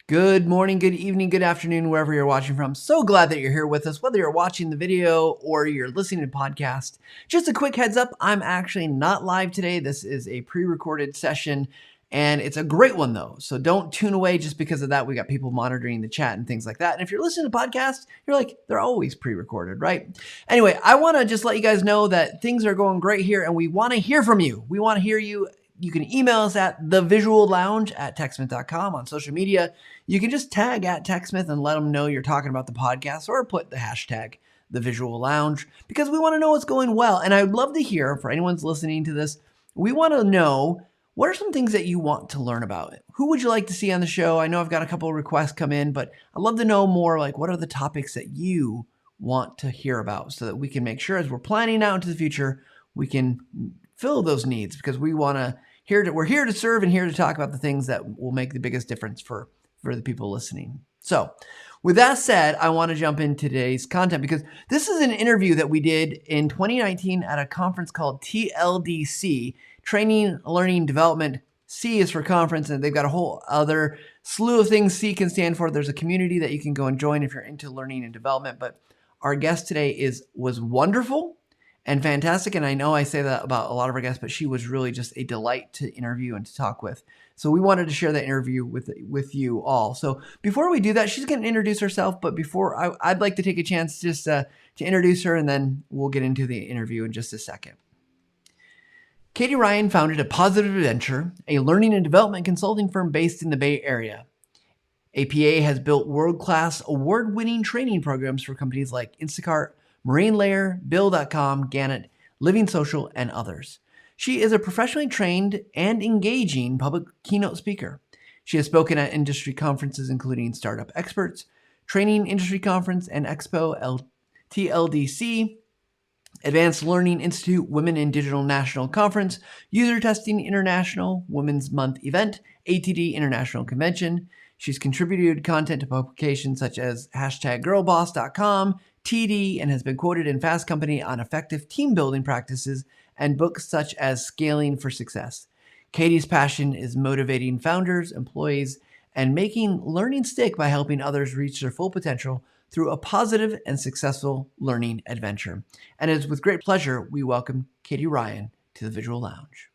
Good morning, good evening, good afternoon, wherever you're watching from. So glad that you're here with us, whether you're watching the video or you're listening to the podcast. Just a quick heads up, I'm actually not live today. This is a pre-recorded session, and it's a great one though. So don't tune away just because of that. We got people monitoring the chat and things like that. And if you're listening to podcasts, you're like, they're always pre-recorded, right? Anyway, I want to just let you guys know that things are going great here, and we want to hear from you. We want to hear you. You can email us at thevisuallounge@techsmith.com on social media. You can just tag at TechSmith and let them know you're talking about the podcast, or put the hashtag #TheVisualLounge, because we want to know what's going well. And I'd love to hear, for anyone's listening to this, we want to know, what are some things that you want to learn about? Who would you like to see on the show? I know I've got a couple of requests come in, but I'd love to know more, like what are the topics that you want to hear about, so that we can make sure as we're planning out into the future, we can fill those needs, because we're here to serve and here to talk about the things that will make the biggest difference for the people listening. So with that said, I want to jump into today's content, because this is an interview that we did in 2019 at a conference called TLDC, Training, Learning, Development. C is for conference, and they've got a whole other slew of things C can stand for. There's a community that you can go and join if you're into learning and development. But our guest today was wonderful and fantastic. And I know I say that about a lot of our guests, but she was really just a delight to interview and to talk with. So we wanted to share that interview with you all. So before we do that, she's going to introduce herself. But before, I'd like to take a chance just to introduce her, and then we'll get into the interview in just a second. Kati Ryan founded A Positive Adventure, a learning and development consulting firm based in the Bay Area. APA has built world-class, award-winning training programs for companies like Instacart, Marine Layer, Bill.com, Gannett, Living Social, and others. She is a professionally trained and engaging public keynote speaker. She has spoken at industry conferences including Startup Experts, Training Industry Conference and Expo, TLDC, Advanced Learning Institute Women in Digital National Conference, User Testing International Women's Month Event, ATD International Convention. She's contributed content to publications such as #girlboss.com, TD, and has been quoted in Fast Company on effective team building practices, and books such as Scaling for Success. Kati's passion is motivating founders, employees, and making learning stick by helping others reach their full potential through a positive and successful learning adventure. And it's with great pleasure we welcome Kati Ryan to the Visual Lounge.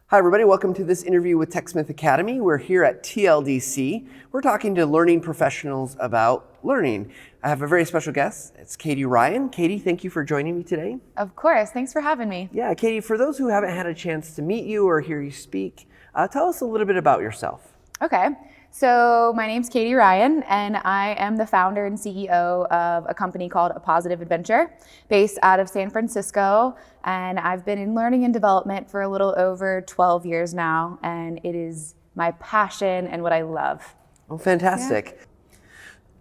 Hi everybody, welcome to this interview with TechSmith Academy. We're here at TLDC. We're talking to learning professionals about learning. I have a very special guest. It's Kati Ryan. Kati, thank you for joining me today. Of course, thanks for having me. Yeah, Kati, for those who haven't had a chance to meet you or hear you speak, tell us a little bit about yourself. Okay, so my name's Kati Ryan, and I am the founder and CEO of a company called A Positive Adventure, based out of San Francisco. And I've been in learning and development for a little over 12 years now, and it is my passion and what I love. Oh, fantastic. Yeah.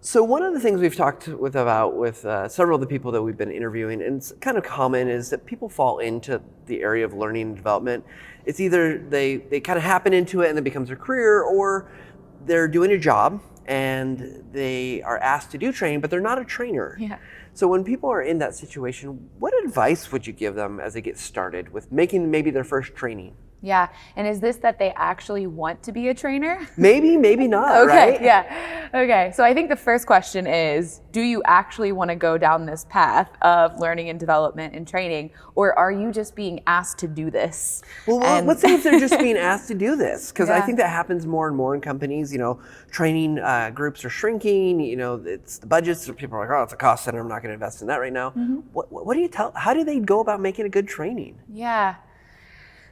So one of the things we've talked about with several of the people that we've been interviewing, and it's kind of common, is that people fall into the area of learning and development. It's either they kind of happen into it and it becomes their career, or they're doing a job and they are asked to do training, but they're not a trainer. Yeah. So when people are in that situation, what advice would you give them as they get started with making maybe their first training? Yeah, and is this that they actually want to be a trainer? Maybe, maybe not, okay, right? Yeah, okay. So I think the first question is, do you actually want to go down this path of learning and development and training, or are you just being asked to do this? Well, let's say if they're just being asked to do this, because I think that happens more and more in companies. You know, training groups are shrinking. You know, it's the budgets. People are like, oh, it's a cost center. I'm not going to invest in that right now. Mm-hmm. What do you tell? How do they go about making a good training? Yeah.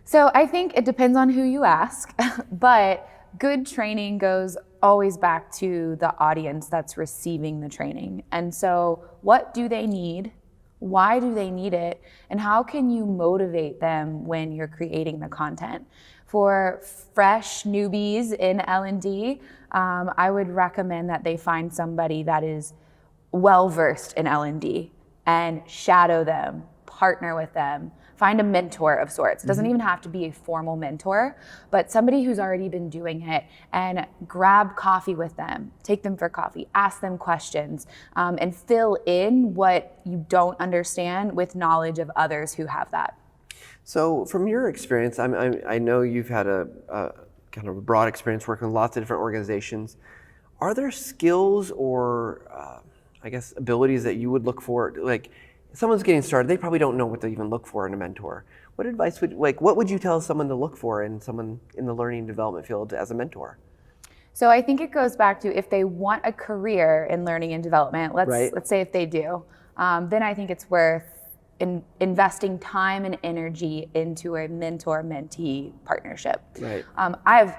So I think it depends on who you ask, but good training goes always back to the audience that's receiving the training. And so what do they need? Why do they need it? And how can you motivate them when you're creating the content? For fresh newbies in L&D, I would recommend that they find somebody that is well-versed in L&D and shadow them, partner with them. Find a mentor of sorts. It doesn't even have to be a formal mentor, but somebody who's already been doing it, and grab coffee with them, take them for coffee, ask them questions, and fill in what you don't understand with knowledge of others who have that. So from your experience, I know you've had a kind of a broad experience working with lots of different organizations. Are there skills or, I guess, abilities that you would look for? Like, if someone's getting started, they probably don't know what to even look for in a mentor. What advice what would you tell someone to look for in someone in the learning and development field as a mentor? So I think it goes back to if they want a career in learning and development, Right. let's say if they do, then I think it's worth investing time and energy into a mentor-mentee partnership. Right. I've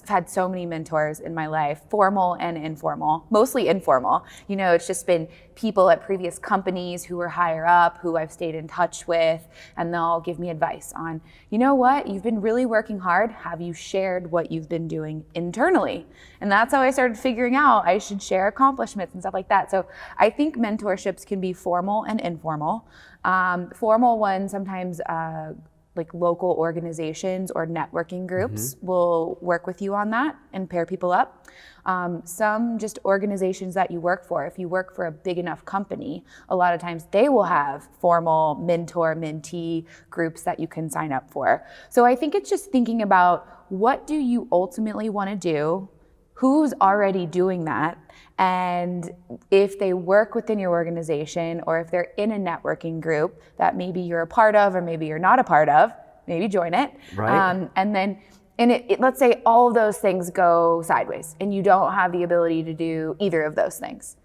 had so many mentors in my life, formal and informal, mostly informal. You know, it's just been people at previous companies who were higher up who I've stayed in touch with, and they'll give me advice on, you know what, you've been really working hard. Have you shared what you've been doing internally? And that's how I started figuring out I should share accomplishments and stuff like that. So I think mentorships can be formal and informal. Formal ones sometimes like local organizations or networking groups will work with you on that and pair people up. Some just organizations that you work for, if you work for a big enough company, a lot of times they will have formal mentor-mentee groups that you can sign up for. So I think it's just thinking about, what do you ultimately want to do? Who's already doing that? And if they work within your organization, or if they're in a networking group that maybe you're a part of or maybe you're not a part of, maybe join it. Right. Let's say all of those things go sideways and you don't have the ability to do either of those things.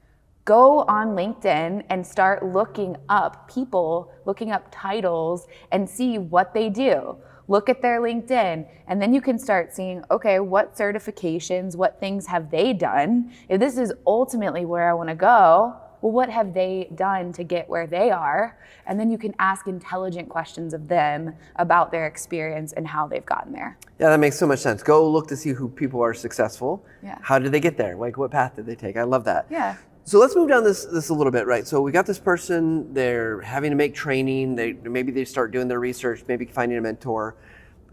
Go on LinkedIn and start looking up people, looking up titles, and see what they do. Look at their LinkedIn, and then you can start seeing, okay, what certifications, what things have they done? If this is ultimately where I want to go, well, what have they done to get where they are? And then you can ask intelligent questions of them about their experience and how they've gotten there. Yeah, that makes so much sense. Go look to see who people are successful. Yeah. How did they get there? Like, what path did they take? I love that. Yeah. So let's move down this a little bit, right? So we got this person, they're having to make training, maybe they start doing their research, maybe finding a mentor.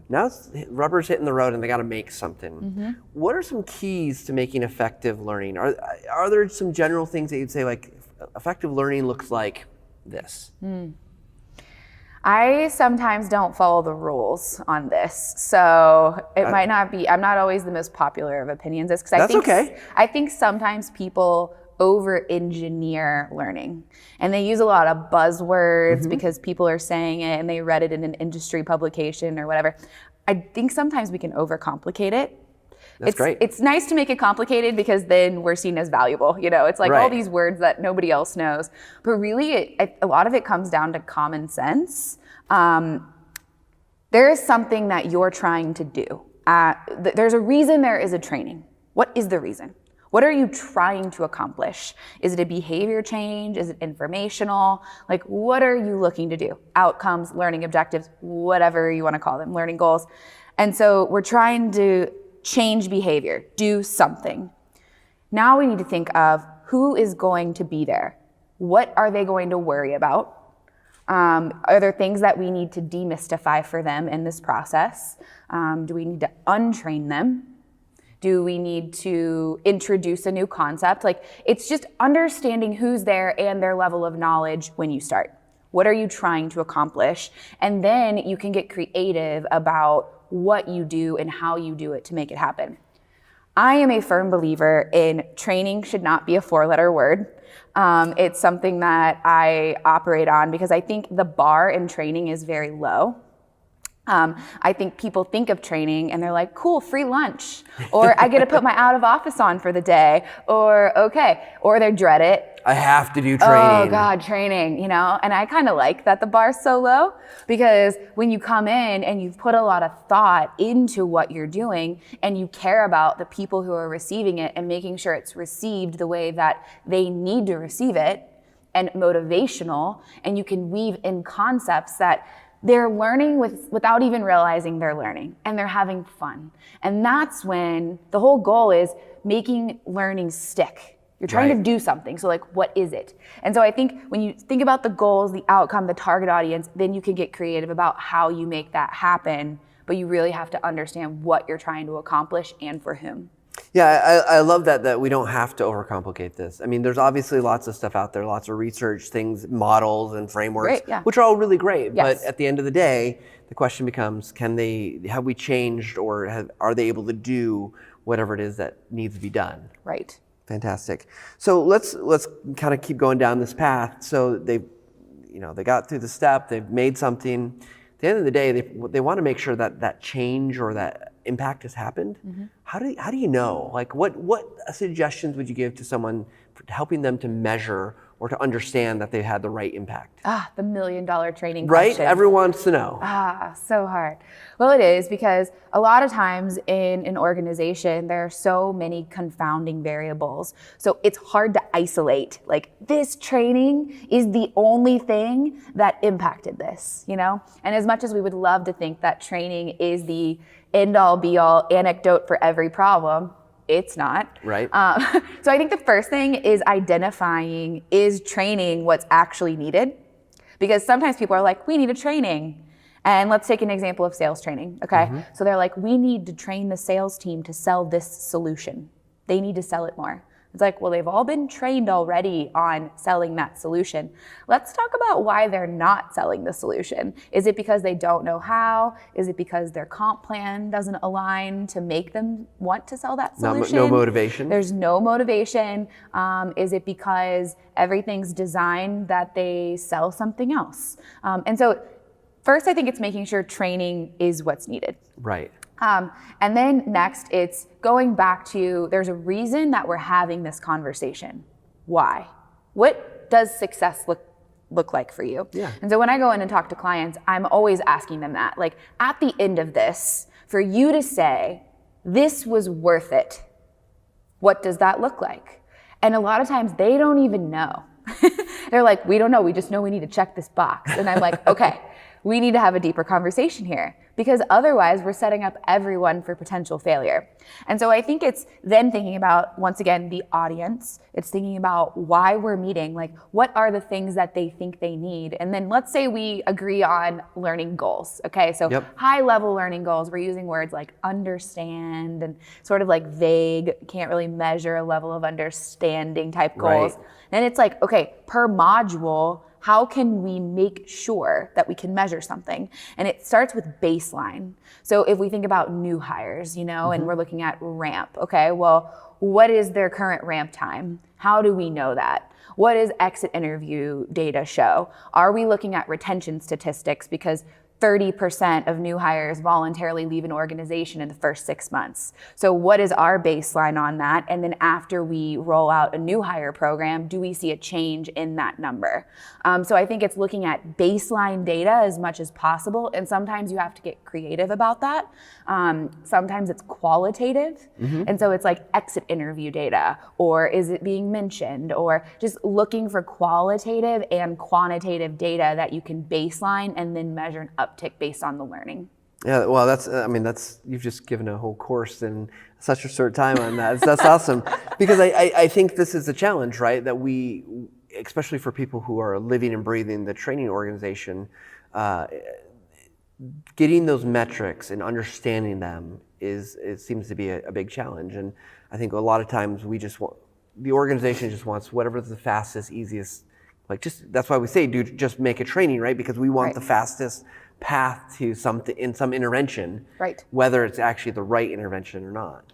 Now rubber's hitting the road and they got to make something. What are some keys to making effective learning? Are there some general things that you'd say, like, effective learning looks like this? I sometimes don't follow the rules on this, so it might not be, I'm not always the most popular of opinions. Because I think sometimes people over-engineer learning, and they use a lot of buzzwords because people are saying it and they read it in an industry publication or whatever. I think sometimes we can overcomplicate it. That's great. It's nice to make it complicated because then we're seen as valuable. You know, it's like all these words that nobody else knows. But really, a lot of it comes down to common sense. There is something that you're trying to do. There's a reason there is a training. What is the reason? What are you trying to accomplish? Is it a behavior change? Is it informational? Like, what are you looking to do? Outcomes, learning objectives, whatever you want to call them, learning goals. And so we're trying to change behavior, do something. Now we need to think of who is going to be there. What are they going to worry about? Are there things that we need to demystify for them in this process? Do we need to untrain them? Do we need to introduce a new concept? Like, it's just understanding who's there and their level of knowledge when you start. What are you trying to accomplish? And then you can get creative about what you do and how you do it to make it happen. I am a firm believer in training should not be a 4-letter word. It's something that I operate on because I think the bar in training is very low. I think people think of training and they're like, cool, free lunch, or I get to put my out of office on for the day, or they dread it. I have to do training. Oh God, training, you know? And I kind of like that the bar's so low, because when you come in and you've put a lot of thought into what you're doing and you care about the people who are receiving it and making sure it's received the way that they need to receive it, and motivational, and you can weave in concepts that they're learning without even realizing they're learning, and they're having fun. And that's when the whole goal is making learning stick. You're trying to do something. So like, what is it? And so I think when you think about the goals, the outcome, the target audience, then you can get creative about how you make that happen. But you really have to understand what you're trying to accomplish and for whom. Yeah, I love that we don't have to overcomplicate this. I mean, there's obviously lots of stuff out there, lots of research, things, models and frameworks, which are all really great. Yes. But at the end of the day, the question becomes, have we changed, or are they able to do whatever it is that needs to be done? Right. Fantastic. So let's kind of keep going down this path. So they got through the step, they've made something. At the end of the day, they want to make sure that that change or that impact has happened. Mm-hmm. How do you know? Like what suggestions would you give to someone for helping them to measure or to understand that they had the right impact? The $1 million training right? question. Everyone wants to know. So hard. Well, it is, because a lot of times in an organization, there are so many confounding variables. So it's hard to isolate, like, this training is the only thing that impacted this, you know? And as much as we would love to think that training is the end all be all anecdote for every problem, it's not. Right. So I think the first thing is identifying, is training what's actually needed? Because sometimes people are like, we need a training. And let's take an example of sales training, okay? Mm-hmm. So they're like, we need to train the sales team to sell this solution. They need to sell it more. It's like, well, they've all been trained already on selling that solution. Let's talk about why they're not selling the solution. Is it because they don't know how? Is it because their comp plan doesn't align to make them want to sell that solution? No motivation. There's no motivation. Is it because everything's designed that they sell something else? And so first, I think it's making sure training is what's needed. Right. And then next, it's going back to, there's a reason that we're having this conversation. Why? What does success look like for you? Yeah. And so when I go in and talk to clients, I'm always asking them that. Like, at the end of this, for you to say, this was worth it, what does that look like? And a lot of times they don't even know. They're like, we don't know. We just know we need to check this box. And I'm like, okay, we need to have a deeper conversation here, because otherwise we're setting up everyone for potential failure. And so I think it's then thinking about, once again, the audience. It's thinking about why we're meeting, like, what are the things that they think they need? And then let's say we agree on learning goals. Okay, so high level learning goals, we're using words like understand and sort of like vague, can't really measure a level of understanding type goals. Right. Then it's like, okay, per module, how can we make sure that we can measure something? And it starts with baseline. So if we think about new hires, you know, and we're looking at ramp, okay, well, what is their current ramp time? How do we know that? What does exit interview data show? Are we looking at retention statistics? Because 30% of new hires voluntarily leave an organization in the first 6 months. So what is our baseline on that? And then after we roll out a new hire program, do we see a change in that number? So I think it's looking at baseline data as much as possible. And sometimes you have to get creative about that. Sometimes it's qualitative. And so it's like exit interview data, or is it being mentioned, or just looking for qualitative and quantitative data that you can baseline and then measure an uptick based on the learning. Yeah, well, you've just given a whole course in such a short time on that. That's awesome. Because I think this is a challenge, right? That we, especially for people who are living and breathing the training organization, getting those metrics and understanding them it seems to be a big challenge. And I think a lot of times the organization just wants whatever the fastest, easiest, that's why we say, just make a training, right? Because we want the fastest path to something in some intervention, right? Whether it's actually the right intervention or not.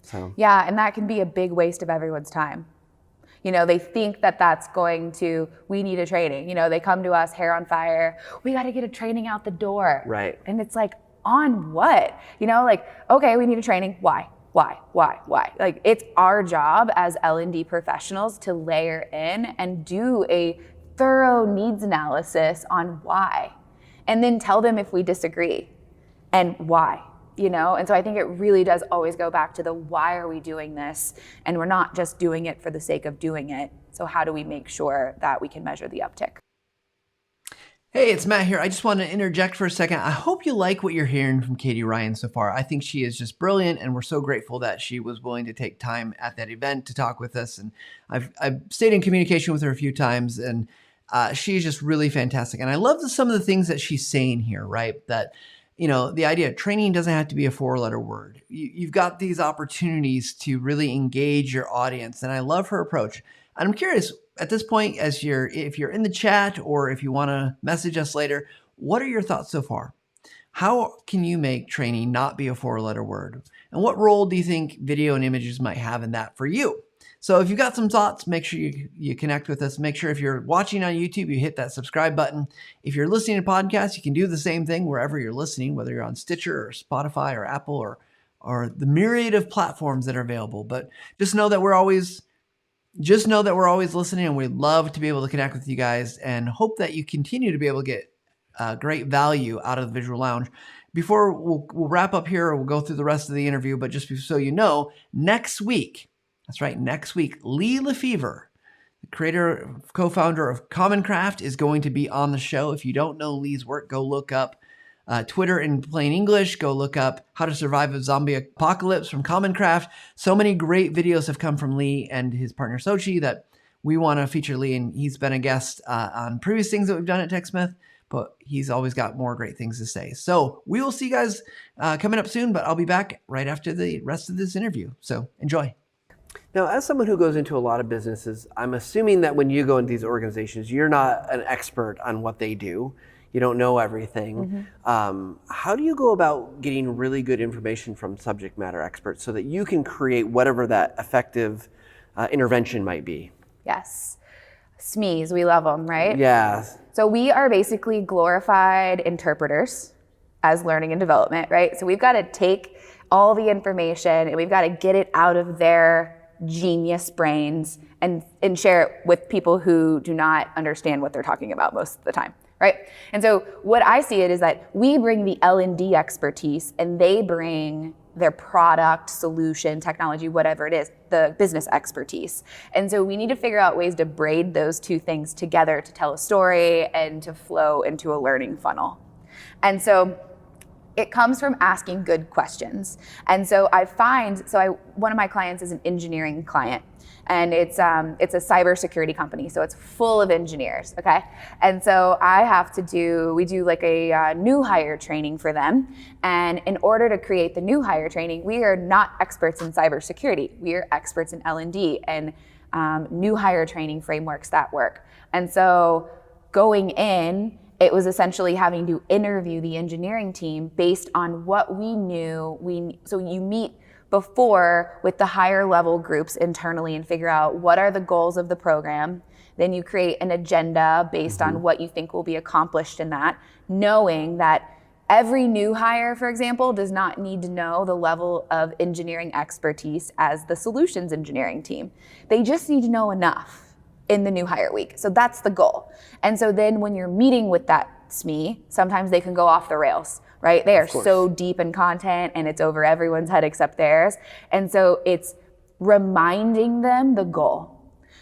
So yeah, and that can be a big waste of everyone's time. You know, they think that that's we need a training. You know, they come to us, hair on fire, we got to get a training out the door. Right. And it's like, on what? You know, like, okay, we need a training. Why? Like, it's our job as L&D professionals to layer in and do a thorough needs analysis on why, and then tell them if we disagree and why, you know? And so I think it really does always go back to the why are we doing this? And we're not just doing it for the sake of doing it. So how do we make sure that we can measure the uptick? Hey, it's Matt here. I just want to interject for a second. I hope you like what you're hearing from Kati Ryan so far. I think she is just brilliant, and we're so grateful that she was willing to take time at that event to talk with us. And I've stayed in communication with her a few times, and she's just really fantastic. And I love some of the things that she's saying here, right? That, you know, the idea training doesn't have to be a 4-letter word. You've got these opportunities to really engage your audience, and I love her approach. And I'm curious, at this point, if you're in the chat or if you want to message us later, what are your thoughts so far? How can you make training not be a 4-letter word? And what role do you think video and images might have in that for you? So if you've got some thoughts, make sure you connect with us. Make sure if you're watching on YouTube, you hit that subscribe button. If you're listening to podcasts, you can do the same thing wherever you're listening, whether you're on Stitcher or Spotify or Apple or the myriad of platforms that are available. But just know that we're always listening, and we'd love to be able to connect with you guys and hope that you continue to be able to get great value out of the Visual Lounge. Before we'll wrap up here, we'll go through the rest of the interview, but just so you know, next week, Lee Lefevre, the creator, co-founder of Common Craft, is going to be on the show. If you don't know Lee's work, go look up Twitter in plain English. Go look up How to Survive a Zombie Apocalypse from Common Craft. So many great videos have come from Lee and his partner Sochi that we want to feature Lee, and he's been a guest on previous things that we've done at TechSmith, but he's always got more great things to say. So we will see you guys coming up soon, but I'll be back right after the rest of this interview. So enjoy. Now, as someone who goes into a lot of businesses, I'm assuming that when you go into these organizations, you're not an expert on what they do. You don't know everything. How do you go about getting really good information from subject matter experts so that you can create whatever that effective intervention might be? Yes. SMEs, we love them, right? Yeah. So we are basically glorified interpreters as learning and development, right? So we've got to take all the information and we've got to get it out of their genius brains and share it with people who do not understand what they're talking about most of the time, right? And so what I see it is that we bring the L&D expertise and they bring their product, solution, technology, whatever it is, the business expertise. And so we need to figure out ways to braid those two things together to tell a story and to flow into a learning funnel. And so it comes from asking good questions. And so one of my clients is an engineering client, and it's a cybersecurity company, so it's full of engineers, okay? And so we do like a new hire training for them. And in order to create the new hire training, we are not experts in cybersecurity. We are experts in L&D and new hire training frameworks that work. And so going in, it was essentially having to interview the engineering team based on what we knew. So you meet before with the higher level groups internally and figure out what are the goals of the program. Then you create an agenda based on what you think will be accomplished in that, knowing that every new hire, for example, does not need to know the level of engineering expertise as the solutions engineering team. They just need to know enough in the new hire week. So that's the goal. And so then when you're meeting with that SME, sometimes they can go off the rails, right? They are so deep in content and it's over everyone's head except theirs. And so it's reminding them the goal.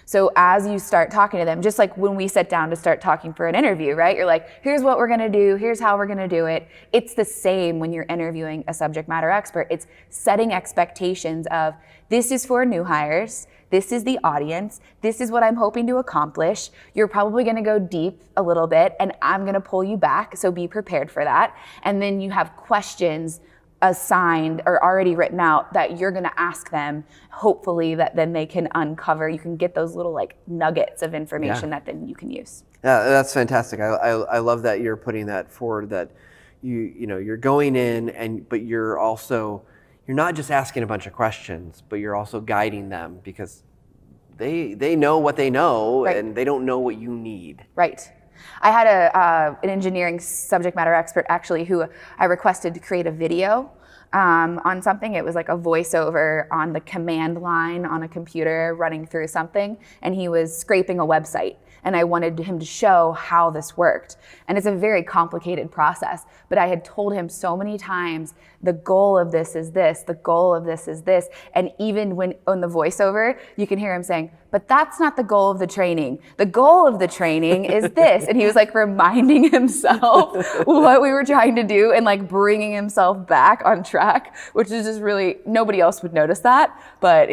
So as you start talking to them, just like when we sit down to start talking for an interview, right? You're like, here's what we're gonna do, here's how we're gonna do it. It's the same when you're interviewing a subject matter expert. It's setting expectations of, this is for new hires, this is the audience, this is what I'm hoping to accomplish. You're probably gonna go deep a little bit and I'm gonna pull you back, so be prepared for that. And then you have questions assigned or already written out that you're gonna ask them, hopefully that then they can uncover. You can get those little like nuggets of information that then you can use. Yeah, that's fantastic. I love that you're putting that forward, that you're going in but you're not just asking a bunch of questions, but you're also guiding them because they know what they know, right, and they don't know what you need. Right. I had an engineering subject matter expert actually who I requested to create a video on something. It was like a voiceover on the command line on a computer running through something, and he was scraping a website. And I wanted him to show how this worked. And it's a very complicated process, but I had told him so many times, the goal of this is this, the goal of this is this. And even when on the voiceover, you can hear him saying, but that's not the goal of the training. The goal of the training is this. And he was like reminding himself what we were trying to do and like bringing himself back on track, which is just really, nobody else would notice that. But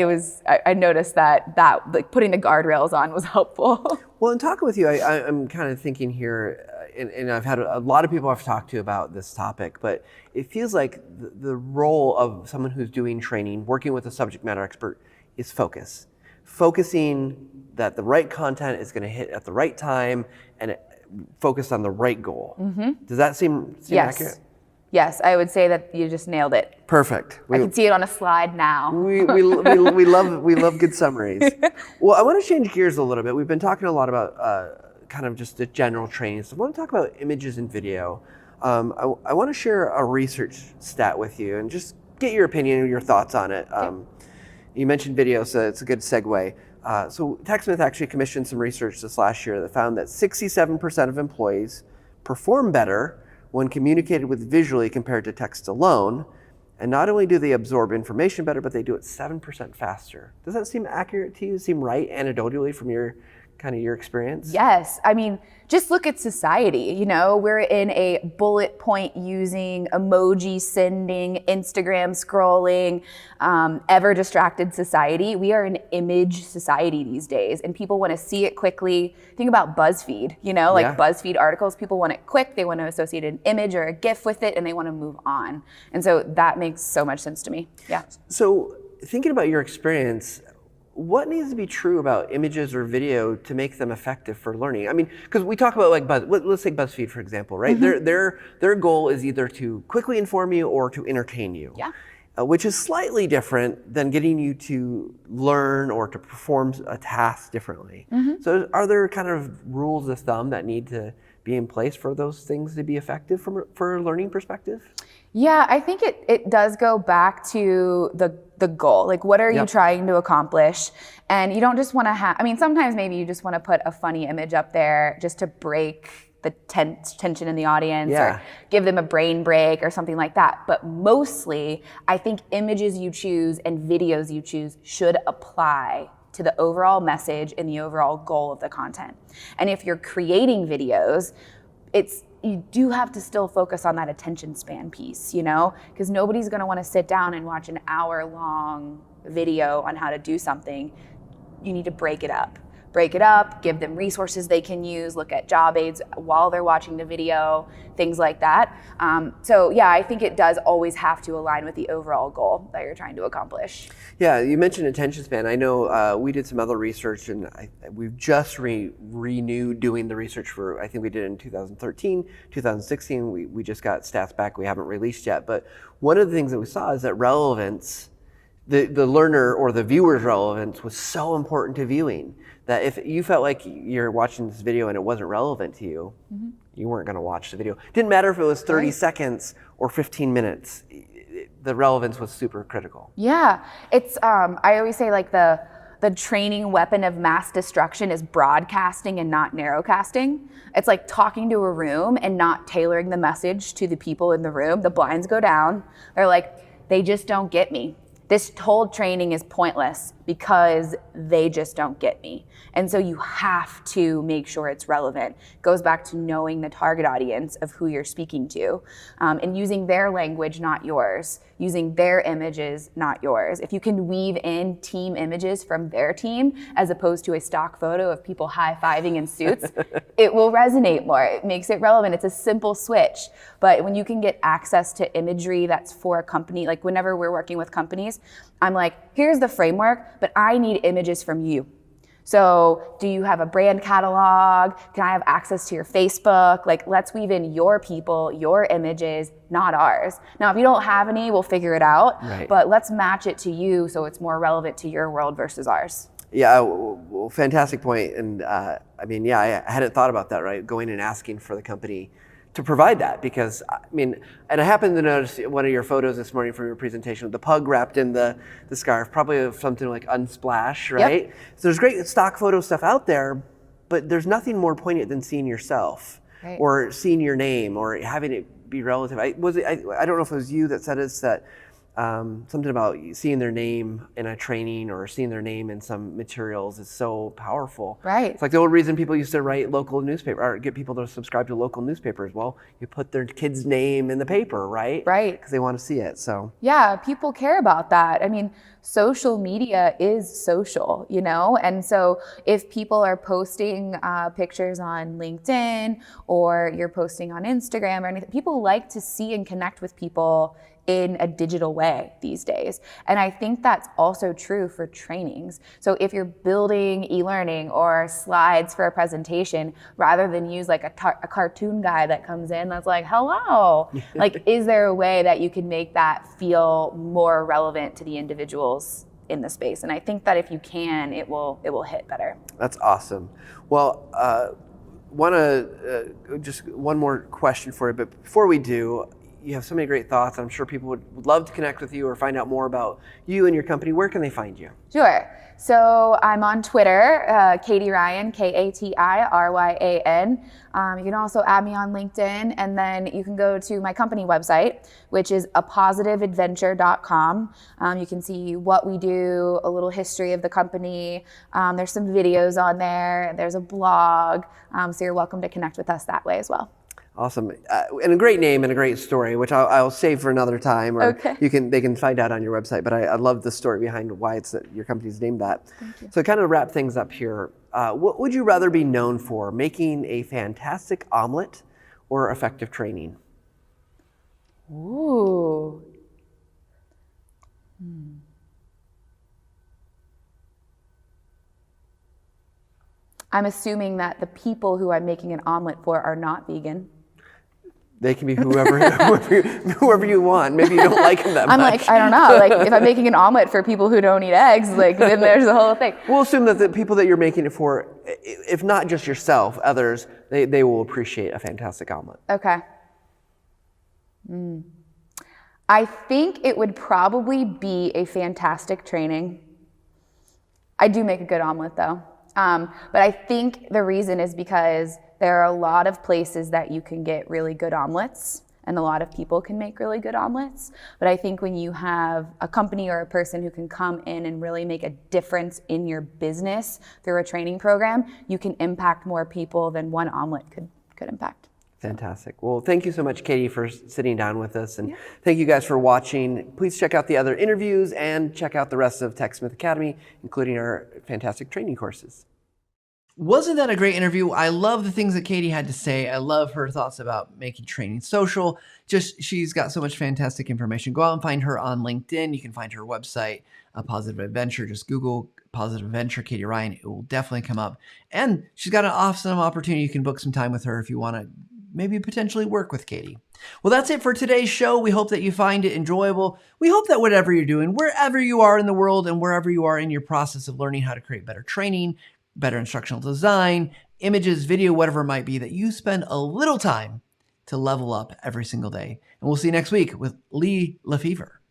I noticed that like putting the guardrails on was helpful. Well, in talking with you, I'm kind of thinking here, and I've had a lot of people I've talked to about this topic, but it feels like the role of someone who's doing training, working with a subject matter expert, is focusing that the right content is going to hit at the right time and focused on the right goal. Mm-hmm. Does that seem yes. accurate? Yes, I would say that you just nailed it. Perfect. I can see it on a slide now. We love good summaries. Well, I want to change gears a little bit. We've been talking a lot about kind of just the general training. So I want to talk about images and video. I want to share a research stat with you and just get your opinion and your thoughts on it. You mentioned video, so it's a good segue. So TechSmith actually commissioned some research this last year that found that 67% of employees perform better when communicated with visually compared to text alone. And not only do they absorb information better, but they do it 7% faster. Does that seem accurate to you? Seem right anecdotally from your experience? Yes. I mean, just look at society. You know, we're in a bullet point using, emoji sending, Instagram scrolling, ever distracted society. We are an image society these days, and people want to see it quickly. Think about BuzzFeed, BuzzFeed articles. People want it quick. They want to associate an image or a GIF with it, and they want to move on. And so that makes so much sense to me. Yeah. So thinking about your experience, what needs to be true about images or video to make them effective for learning? I mean, because we talk about let's take BuzzFeed for example, right? Mm-hmm. Their goal is either to quickly inform you or to entertain you. Yeah. Which is slightly different than getting you to learn or to perform a task differently. Mm-hmm. So are there kind of rules of thumb that need to be in place for those things to be effective for a learning perspective? Yeah, I think it does go back to the goal. Like, what are you trying to accomplish? And you don't just want to sometimes maybe you just want to put a funny image up there just to break the tension in the audience or give them a brain break or something like that. But mostly, I think images you choose and videos you choose should apply to the overall message and the overall goal of the content. And if you're creating videos, you do have to still focus on that attention span piece, because nobody's going to want to sit down and watch an hour-long video on how to do something. You need to break it up, give them resources they can use, look at job aids while they're watching the video, things like that. I think it does always have to align with the overall goal that you're trying to accomplish. Yeah, you mentioned attention span. I know we did some other research, and we've just renewed doing the research for, I think we did in 2013, 2016. We just got stats back we haven't released yet. But one of the things that we saw is that relevance, the learner or the viewer's relevance was so important to viewing that if you felt like you're watching this video and it wasn't relevant to you, mm-hmm. you weren't going to watch the video. Didn't matter if it was 30 seconds or 15 minutes. The relevance was super critical. Yeah, it's I always say like the training weapon of mass destruction is broadcasting and not narrowcasting. It's like talking to a room and not tailoring the message to the people in the room. The blinds go down. They're like, they just don't get me. This whole training is pointless because they just don't get me. And so you have to make sure it's relevant. It goes back to knowing the target audience of who you're speaking to, and using their language, not yours, using their images, not yours. If you can weave in team images from their team as opposed to a stock photo of people high-fiving in suits, it will resonate more. It makes it relevant. It's a simple switch. But when you can get access to imagery that's for a company, like whenever we're working with companies, I'm like, here's the framework, but I need images from you. So do you have a brand catalog? Can I have access to your Facebook? Like, let's weave in your people, your images, not ours. Now, if you don't have any, we'll figure it out. Right. But let's match it to you so it's more relevant to your world versus ours. Yeah, well, fantastic point. And I hadn't thought about that, right? Going and asking for the company to provide that, because and I happened to notice one of your photos this morning from your presentation with the pug wrapped in the scarf, probably something like Unsplash, right? Yep. So there's great stock photo stuff out there, but there's nothing more poignant than seeing yourself, right, or seeing your name or having it be relative. I don't know if it was you that said it, that something about seeing their name in a training or seeing their name in some materials is so powerful. Right. It's like the old reason people used to write local newspaper or get people to subscribe to local newspapers. Well, you put their kid's name in the paper, right? Right. Because they want to see it. So yeah, people care about that. Social media is social, and so if people are posting pictures on LinkedIn or you're posting on Instagram or anything, people like to see and connect with people in a digital way these days. And I think that's also true for trainings. So if you're building e-learning or slides for a presentation, rather than use like a cartoon guy that comes in that's like, hello, like, is there a way that you can make that feel more relevant to the individuals in the space? And I think that if you can, it will hit better. That's awesome. Well, want to just one more question for you, but before we do, you have so many great thoughts. I'm sure people would love to connect with you or find out more about you and your company. Where can they find you? Sure. So I'm on Twitter, Kati Ryan, KatiRyan. You can also add me on LinkedIn, and then you can go to my company website, which is apositiveadventure.com. You can see what we do, a little history of the company. There's some videos on there. There's a blog. So you're welcome to connect with us that way as well. Awesome. And a great name and a great story, which I'll save for another time, or okay. They can find out on your website. But I love the story behind why your company's named that. Thank you. So kind of wrap things up here. What would you rather be known for, making a fantastic omelet or effective training? Ooh. I'm assuming that the people who I'm making an omelet for are not vegan. They can be whoever you want. Maybe you don't like them that much. I'm like, I don't know. Like, if I'm making an omelet for people who don't eat eggs, like, then there's the whole thing. We'll assume that the people that you're making it for, if not just yourself, others, they will appreciate a fantastic omelet. Okay. I think it would probably be a fantastic training. I do make a good omelet, though. But I think the reason is because there are a lot of places that you can get really good omelets, and a lot of people can make really good omelets. But I think when you have a company or a person who can come in and really make a difference in your business through a training program, you can impact more people than one omelet could impact. Fantastic. Well, thank you so much, Kati, for sitting down with us. And thank you guys for watching. Please check out the other interviews and check out the rest of TechSmith Academy, including our fantastic training courses. Wasn't that a great interview? I love the things that Kati had to say. I love her thoughts about making training social. She's got so much fantastic information. Go out and find her on LinkedIn. You can find her website, Positive Adventure. Just Google Positive Adventure, Kati Ryan. It will definitely come up. And she's got an awesome opportunity. You can book some time with her if you want to maybe potentially work with Kati. Well, that's it for today's show. We hope that you find it enjoyable. We hope that whatever you're doing, wherever you are in the world and wherever you are in your process of learning how to create better training, better instructional design, images, video, whatever it might be, that you spend a little time to level up every single day. And we'll see you next week with Lee Lefevre.